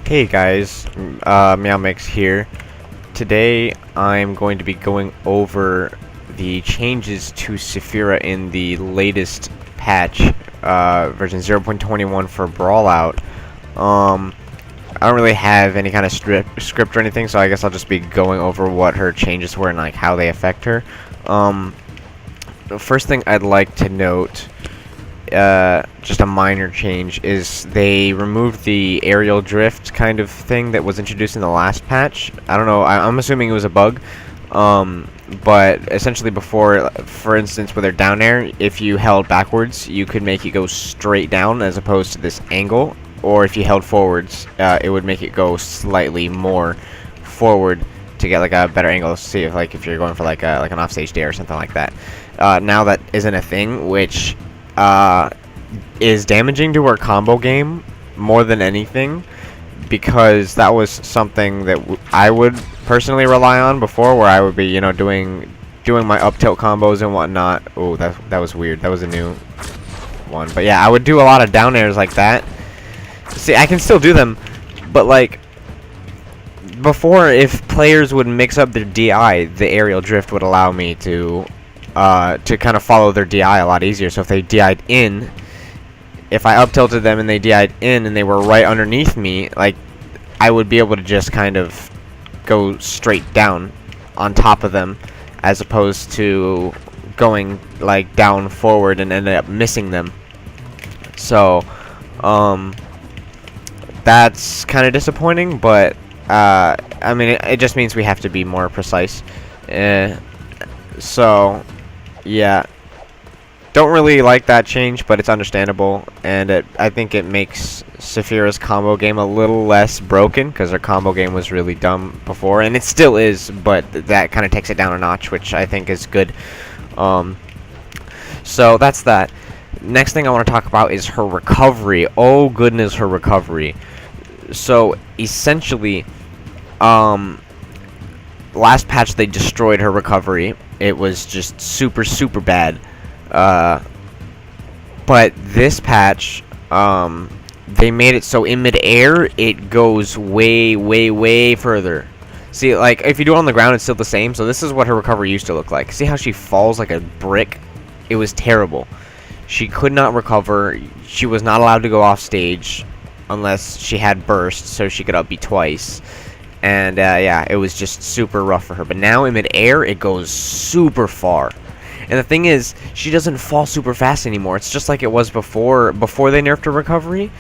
Hey guys, Meowmix here. Today I'm going to be going over the changes to Sephi'ra in the latest patch, version 0.21 for Brawlout. I don't really have any kind of script or anything, so I guess I'll just be going over what her changes were and like how they affect her. The first thing I'd like to note, just a minor change, is they removed the aerial drift kind of thing that was introduced in the last patch. I don't know, I'm assuming it was a bug, but essentially before, for instance, with their down air, if you held backwards, you could make it go straight down as opposed to this angle, or if you held forwards, it would make it go slightly more forward to get like a better angle. See if you're going for like an offstage dare or something like that. Now that isn't a thing, which is damaging to her combo game more than anything, because that was something that I would personally rely on before, where I would be, doing my up tilt combos and whatnot. Oh, that was weird. That was a new one. But yeah, I would do a lot of down airs like that. See, I can still do them, but like before, if players would mix up their DI, the aerial drift would allow me to kind of follow their DI a lot easier. So if they DI'd in, if I up tilted them and they DI'd in and they were right underneath me, like, I would be able to just kind of go straight down on top of them, as opposed to going like down forward and ended up missing them. So that's kind of disappointing, but I mean, it just means we have to be more precise. So yeah, don't really like that change, but it's understandable, and I think it makes Sephi'ra's combo game a little less broken, because her combo game was really dumb before, and it still is, but that kind of takes it down a notch, which I think is good. So that's that. Next thing I want to talk about is her recovery. Oh goodness, her recovery. So essentially, last patch they destroyed her recovery. It was just super bad. But this patch, they made it so in mid-air it goes way further. See, like, if you do it on the ground, it's still the same. So this is what her recovery used to look like. See how she falls like a brick? It was terrible. She could not recover. She was not allowed to go off stage unless she had burst, so she could up B twice. And yeah, it was just super rough for her. But now in mid-air, it goes super far. And the thing is, she doesn't fall super fast anymore. It's just like it was before they nerfed her recovery.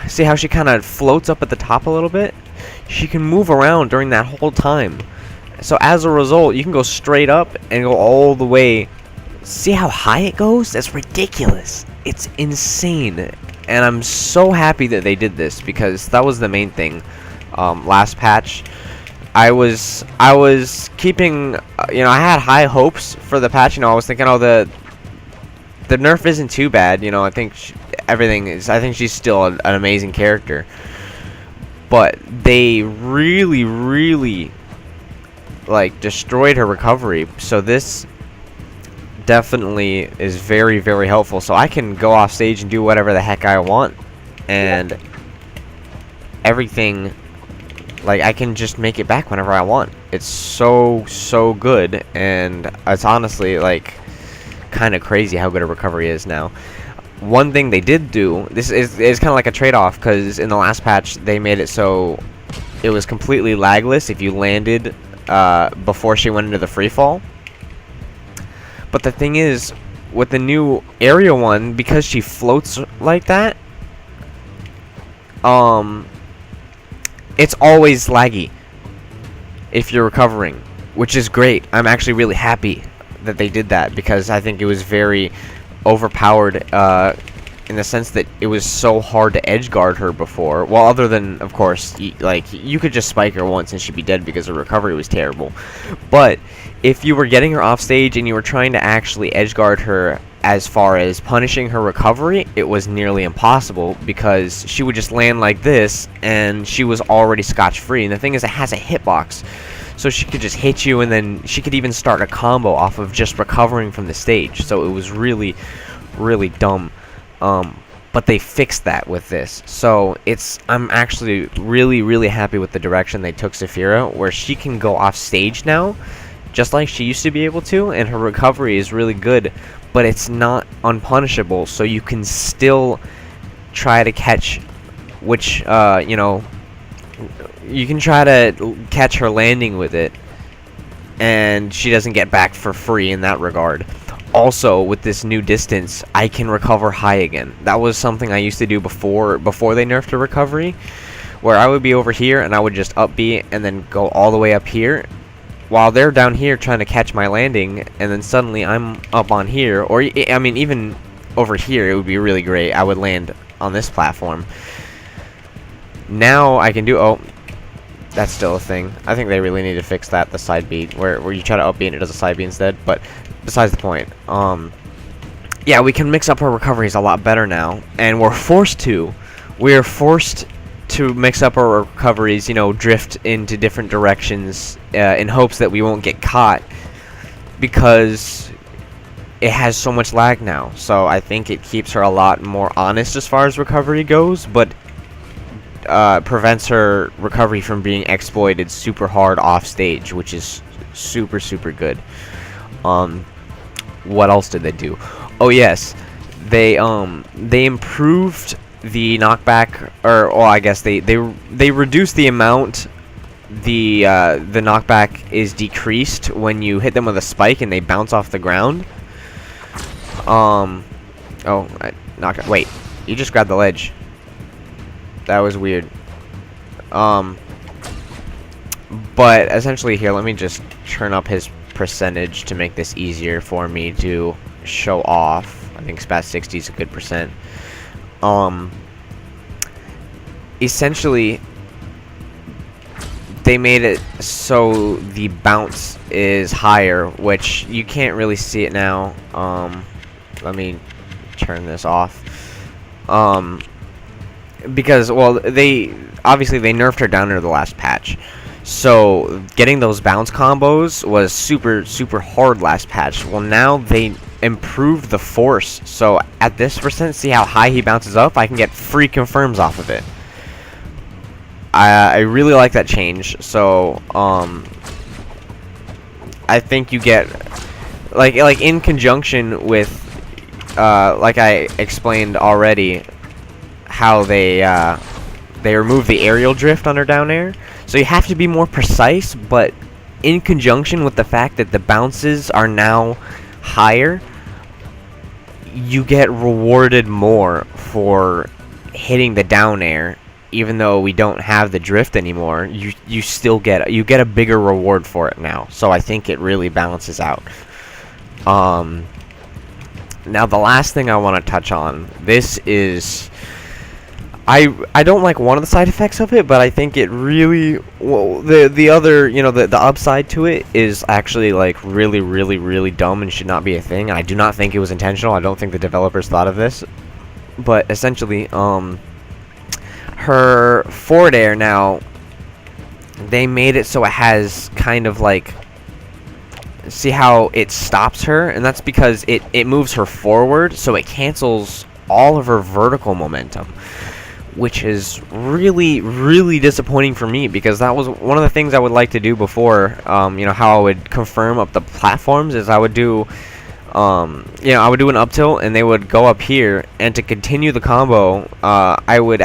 See how she kind of floats up at the top a little bit? She can move around during that whole time. So as a result, you can go straight up and go all the way. See how high it goes? That's ridiculous. It's insane. And I'm so happy that they did this, because that was the main thing. Last patch, I was keeping, I had high hopes for the patch. I was thinking, oh, the nerf isn't too bad. I think I think she's still an amazing character. But they really like destroyed her recovery. So this definitely is very helpful. So I can go off stage and do whatever the heck I want, and everything. Like, I can just make it back whenever I want. It's so good, and it's honestly, like, kind of crazy how good a recovery is now. One thing they did do, this is kind of like a trade-off, because in the last patch, they made it so it was completely lagless if you landed before she went into the free fall. But the thing is, with the new aerial one, because she floats like that, it's always laggy if you're recovering, which is great. I'm actually really happy that they did that, because I think it was very overpowered in the sense that it was so hard to edge guard her before. Well, other than, of course, you could just spike her once and she'd be dead because her recovery was terrible. But if you were getting her off stage and you were trying to actually edge guard her as far as punishing her recovery, it was nearly impossible, because she would just land like this and she was already scotch-free. And the thing is, it has a hitbox, so she could just hit you, and then she could even start a combo off of just recovering from the stage. So it was really dumb. but they fixed that with this. So I'm actually really happy with the direction they took Sephi'ra, where she can go off stage now, just like she used to be able to, and her recovery is really good, but it's not unpunishable, so you can still try to catch which, you know, you can try to catch her landing with it, and she doesn't get back for free in that regard. Also, with this new distance, I can recover high again. That was something I used to do before they nerfed the recovery, where I would be over here and I would just up B and then go all the way up here, while they're down here trying to catch my landing, and then suddenly I'm up on here, or I mean even over here it would be really great. I would land on this platform. Now I can do, oh, that's still a thing. I think they really need to fix that, the side B, where you try to up B and it does a side B instead, but besides the point. Yeah, we can mix up our recoveries a lot better now, and we're forced to. We are forced to mix up our recoveries, you know, drift into different directions in hopes that we won't get caught, because it has so much lag now. So I think it keeps her a lot more honest as far as recovery goes, but prevents her recovery from being exploited super hard off stage, which is super good. What else did they do? Oh yes, they improved the knockback, or well, I guess they reduced the amount the knockback is decreased when you hit them with a spike and they bounce off the ground. Oh, wait, you just grabbed the ledge. That was weird. But essentially here, let me just turn up his percentage to make this easier for me to show off. I think SPAT 60 is a good percent. Essentially, they made it so the bounce is higher, which you can't really see it now. Let me turn this off. Because, well, obviously they nerfed her down near the last patch, so getting those bounce combos was super hard last patch. Well, now they improved the force, so at this percent, see how high he bounces up? I can get free confirms off of it. I really like that change. So I think you get like in conjunction with like I explained already, how they remove the aerial drift under down air, so you have to be more precise, but in conjunction with the fact that the bounces are now higher, you get rewarded more for hitting the down air. Even though we don't have the drift anymore, you still get a bigger reward for it now. So I think it really balances out. Now the last thing I want to touch on, this is, I don't like one of the side effects of it, but I think it really, well, the other, you know, the upside to it is actually like really dumb and should not be a thing. I do not think it was intentional. I don't think the developers thought of this, but essentially, her forward air now, they made it so it has kind of like, see how it stops her, and that's because it moves her forward, so it cancels all of her vertical momentum, which is really disappointing for me, because that was one of the things I would like to do before. You know, how I would confirm up the platforms is I would do, you know, I would do an up tilt and they would go up here, and to continue the combo, I would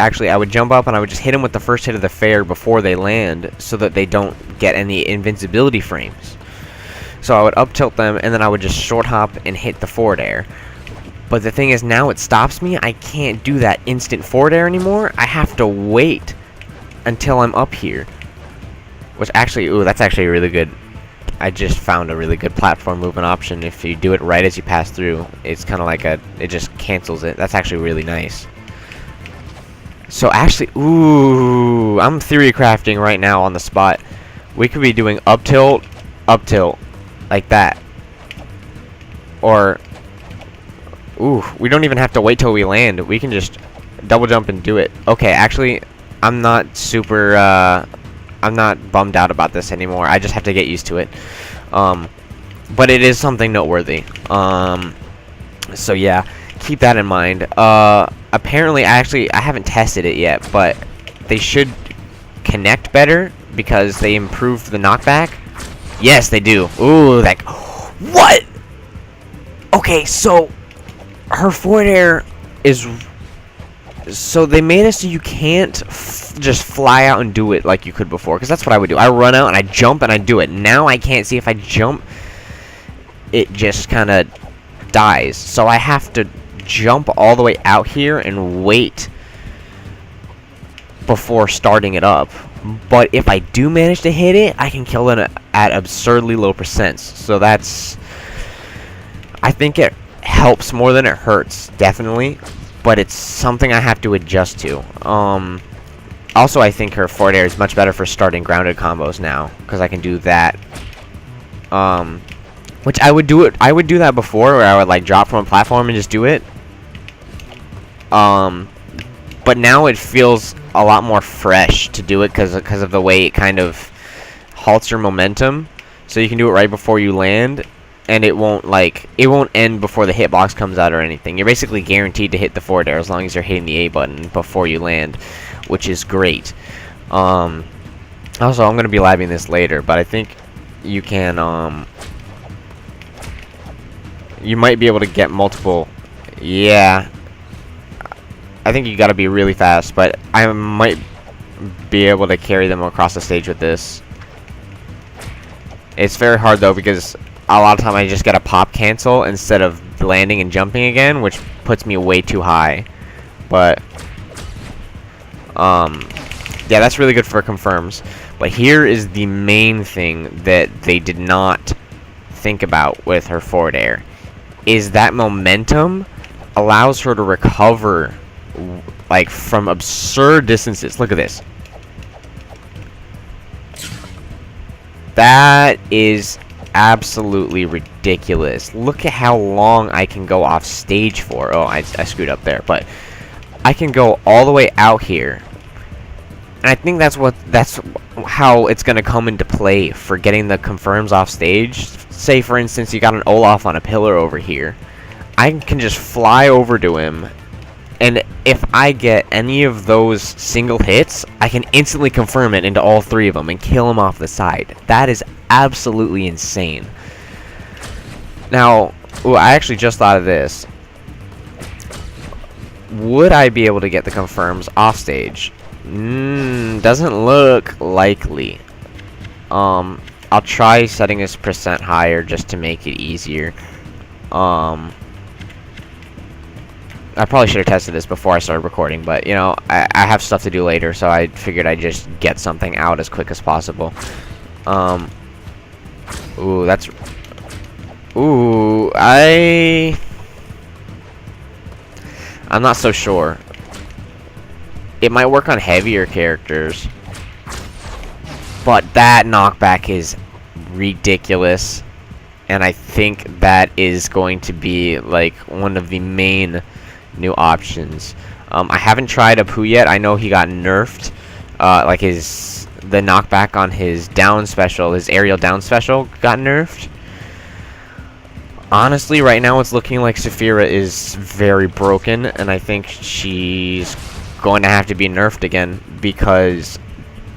jump up and I would just hit them with the first hit of the fair before they land, so that they don't get any invincibility frames. So I would up tilt them, and then I would just short hop and hit the forward air. But the thing is, now it stops me. I can't do that instant forward air anymore. I have to wait until I'm up here. Which actually, ooh, that's actually really good. I just found a really good platform movement option. If you do it right as you pass through, it's kind of like it just cancels it. That's actually really nice. So actually, ooh, I'm theory crafting right now on the spot. We could be doing up tilt, like that. Or, ooh, we don't even have to wait till we land. We can just double jump and do it. Okay, actually, I'm not super, I'm not bummed out about this anymore. I just have to get used to it. But it is something noteworthy. So yeah, keep that in mind. Apparently, I haven't tested it yet, but they should connect better because they improved the knockback. Yes, they do. Ooh, like, what? Okay, so her forward air is, so they made it so you can't just fly out and do it like you could before, because that's what I would do. I run out and I jump and I do it. Now I can't see if I jump, it just kind of dies. So I have to jump all the way out here and wait before starting it up. But if I do manage to hit it, I can kill it at absurdly low percents. So that's, I think it helps more than it hurts, definitely, but it's something I have to adjust to. Also, I think her forward air is much better for starting grounded combos now, because I can do that. Which I would do that before, where I would like drop from a platform and just do it. But now it feels a lot more fresh to do it because of the way it kind of halts your momentum. So you can do it right before you land, and it won't end before the hitbox comes out or anything. You're basically guaranteed to hit the forward air as long as you're hitting the A button before you land, which is great. Also, I'm gonna be labbing this later, but I think you can you might be able to get multiple. Yeah, I think you gotta be really fast, but I might be able to carry them across the stage with this. It's very hard though, because a lot of time I just get a pop cancel instead of landing and jumping again, which puts me way too high. But yeah, that's really good for confirms. But here is the main thing that they did not think about with her forward air, is that momentum allows her to recover like from absurd distances. Look at this. That is absolutely ridiculous. Look at how long I can go off stage for. Oh, I screwed up there, but I can go all the way out here. And I think that's how it's going to come into play for getting the confirms off stage. Say, for instance, you got an Olaf on a pillar over here. I can just fly over to him, and if I get any of those single hits, I can instantly confirm it into all three of them and kill him off the side. That is absolutely insane. Now, ooh, I actually just thought of this. Would I be able to get the confirms off stage? Doesn't look likely. I'll try setting this percent higher just to make it easier. I probably should have tested this before I started recording, but you know, I have stuff to do later, so I figured I'd just get something out as quick as possible. Ooh, that's... Ooh, I'm not so sure. It might work on heavier characters, but that knockback is ridiculous, and I think that is going to be like one of the main new options. I haven't tried Apu yet. I know he got nerfed, like the knockback on his down special, his aerial down special got nerfed. Honestly, right now it's looking like Sephi'ra is very broken, and I think she's going to have to be nerfed again, because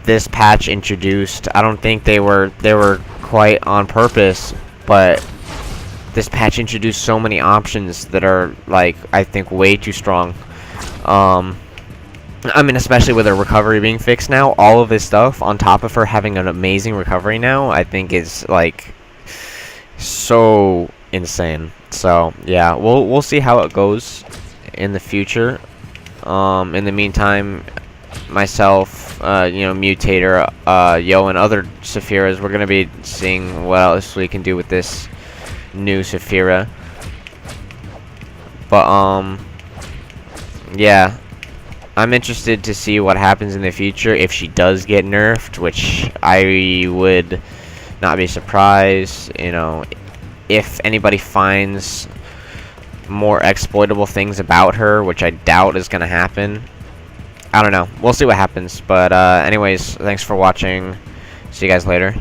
this patch introduced, I don't think they were quite on purpose, but this patch introduced so many options that are, like, I think way too strong. I mean, especially with her recovery being fixed now, all of this stuff on top of her having an amazing recovery now, I think is like so insane. So yeah, we'll see how it goes in the future. In the meantime, myself, you know, Mutator, Yo, and other Sephi'ras, we're gonna be seeing what else we can do with this new Sephi'ra. But yeah, I'm interested to see what happens in the future if she does get nerfed, which I would not be surprised. You know, if anybody finds more exploitable things about her, which I doubt is gonna happen. I don't know. We'll see what happens. But anyways, thanks for watching. See you guys later.